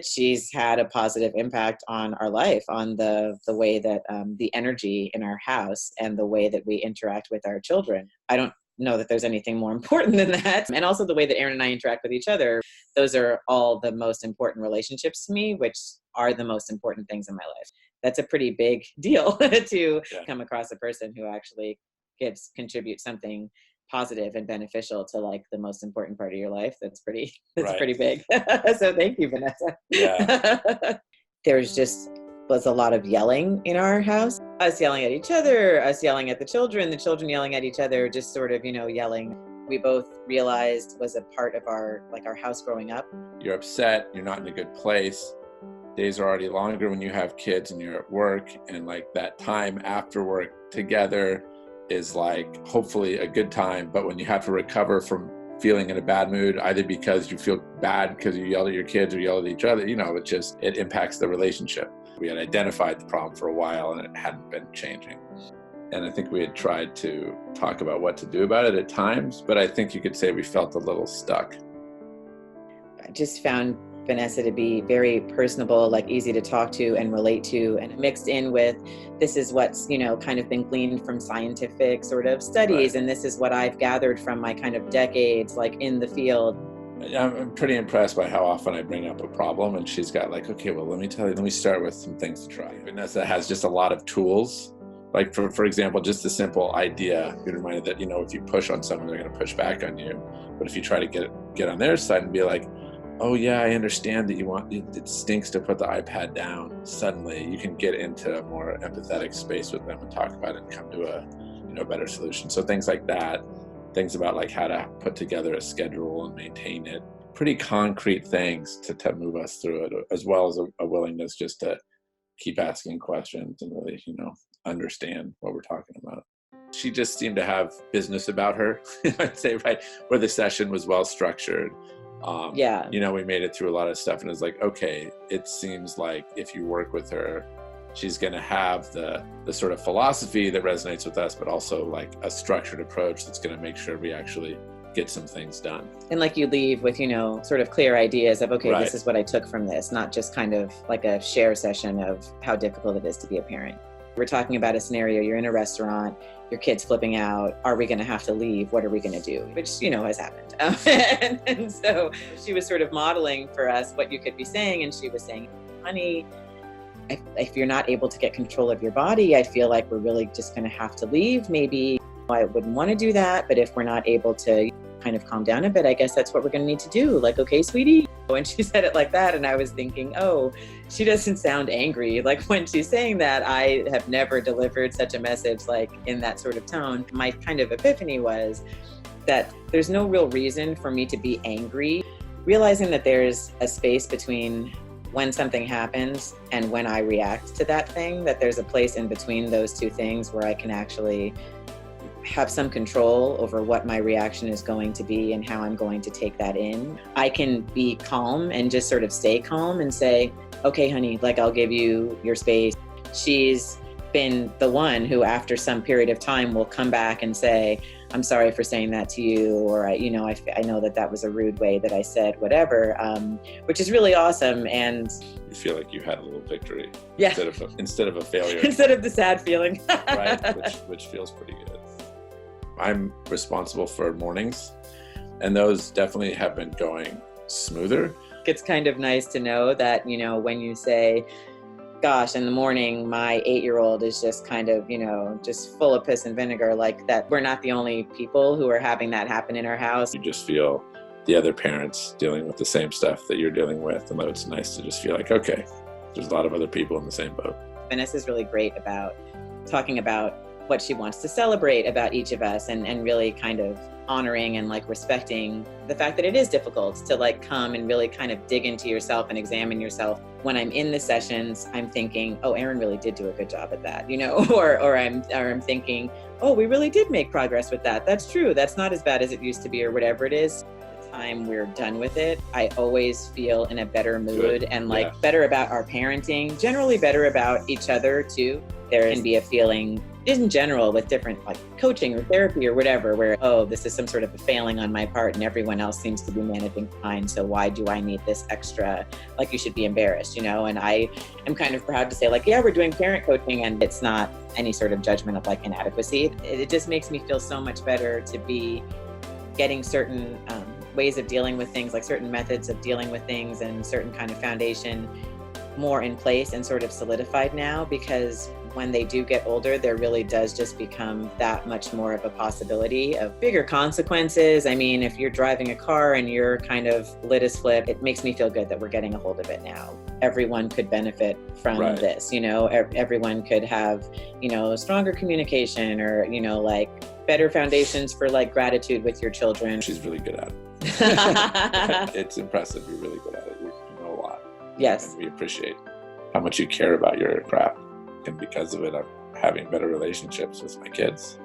She's had a positive impact on our life, on the way that the energy in our house and the way that we interact with our children. I don't know that there's anything more important than that. And also the way that Aaron and I interact with each other. Those are all the most important relationships to me, which are the most important things in my life. That's a pretty big deal to come across a person who actually contributes something positive and beneficial to like the most important part of your life. That's pretty big. So thank you, Vanessa. Yeah. There's just was a lot of yelling in our house. Us yelling at each other, us yelling at the children yelling at each other, just sort of, yelling. We both realized was a part of our house growing up. You're upset, you're not in a good place. Days are already longer when you have kids and you're at work, and like that time after work together is like hopefully a good time, but when you have to recover from feeling in a bad mood, either because you feel bad because you yelled at your kids or yelled at each other, it impacts the relationship. We had identified the problem for a while and it hadn't been changing. And I think we had tried to talk about what to do about it at times, but I think you could say we felt a little stuck. I just found Vanessa to be very personable, like easy to talk to and relate to, and mixed in with this is what's, kind of been gleaned from scientific sort of studies. Right. And this is what I've gathered from my kind of decades, like in the field. I'm pretty impressed by how often I bring up a problem and she's got like, okay, well, let me start with some things to try. Vanessa has just a lot of tools. Like for example, just the simple idea, you're reminded that, if you push on someone, they're going to push back on you. But if you try to get on their side and be like, oh yeah, I understand that it stinks to put the iPad down. Suddenly you can get into a more empathetic space with them and talk about it and come to a better solution. So things like that, things about like how to put together a schedule and maintain it, pretty concrete things to move us through it, as well as a willingness just to keep asking questions and really, understand what we're talking about. She just seemed to have business about her, I'd say, right? Where the session was well structured. We made it through a lot of stuff and it was like, okay, it seems like if you work with her, she's going to have the sort of philosophy that resonates with us, but also like a structured approach that's going to make sure we actually get some things done. And like you leave with, sort of clear ideas of, okay, Right. This is what I took from this, not just kind of like a share session of how difficult it is to be a parent. We're talking about a scenario, you're in a restaurant, your kid's flipping out, are we going to have to leave? What are we going to do? Which, has happened. And so she was sort of modeling for us what you could be saying. And she was saying, honey, if you're not able to get control of your body, I feel like we're really just going to have to leave. Maybe I wouldn't want to do that. But if we're not able to kind of calm down a bit, I guess that's what we're going to need to do. Like, okay, sweetie. When she said it like that, and I was thinking, oh, she doesn't sound angry. Like when she's saying that, I have never delivered such a message like in that sort of tone. My kind of epiphany was that there's no real reason for me to be angry. Realizing that there's a space between when something happens and when I react to that thing, that there's a place in between those two things where I can actually have some control over what my reaction is going to be and how I'm going to take that in. I can be calm and just sort of stay calm and say, okay, honey, like I'll give you your space. She's been the one who after some period of time will come back and say, I'm sorry for saying that to you, or I know that was a rude way that I said whatever, which is really awesome. And you feel like you had a little victory, yeah, instead of a failure, instead of the sad feeling, right? Which feels pretty good. I'm responsible for mornings, and those definitely have been going smoother. It's kind of nice to know that, when you say, gosh, in the morning, my 8-year-old is just kind of, just full of piss and vinegar, like that we're not the only people who are having that happen in our house. You just feel the other parents dealing with the same stuff that you're dealing with, and it's nice to just feel like, okay, there's a lot of other people in the same boat. Vanessa's really great about talking about what she wants to celebrate about each of us and really kind of honoring and like respecting the fact that it is difficult to like come and really kind of dig into yourself and examine yourself. When I'm in the sessions, I'm thinking, oh, Aaron really did do a good job at that, or I'm thinking, oh, we really did make progress with that. That's true. That's not as bad as it used to be, or whatever it is. The time we're done with it, I always feel in a better mood and like better about our parenting, generally better about each other too. There can be a feeling in general with different like coaching or therapy or whatever, where, oh, this is some sort of a failing on my part and everyone else seems to be managing fine. So why do I need this extra? Like, you should be embarrassed, And I am kind of proud to say, like, yeah, we're doing parent coaching, and it's not any sort of judgment of like inadequacy. It just makes me feel so much better to be getting certain ways of dealing with things, like certain methods of dealing with things and certain kind of foundation more in place and sort of solidified now, because when they do get older, there really does just become that much more of a possibility of bigger consequences. I mean, if you're driving a car and you're kind of lit as flip, it makes me feel good that we're getting a hold of it now. Everyone could benefit from this, everyone could have, stronger communication or, like better foundations for like gratitude with your children. She's really good at it. It's impressive. You're really good at it. You know a lot. Yes. And we appreciate how much you care about your craft. And because of it, I'm having better relationships with my kids.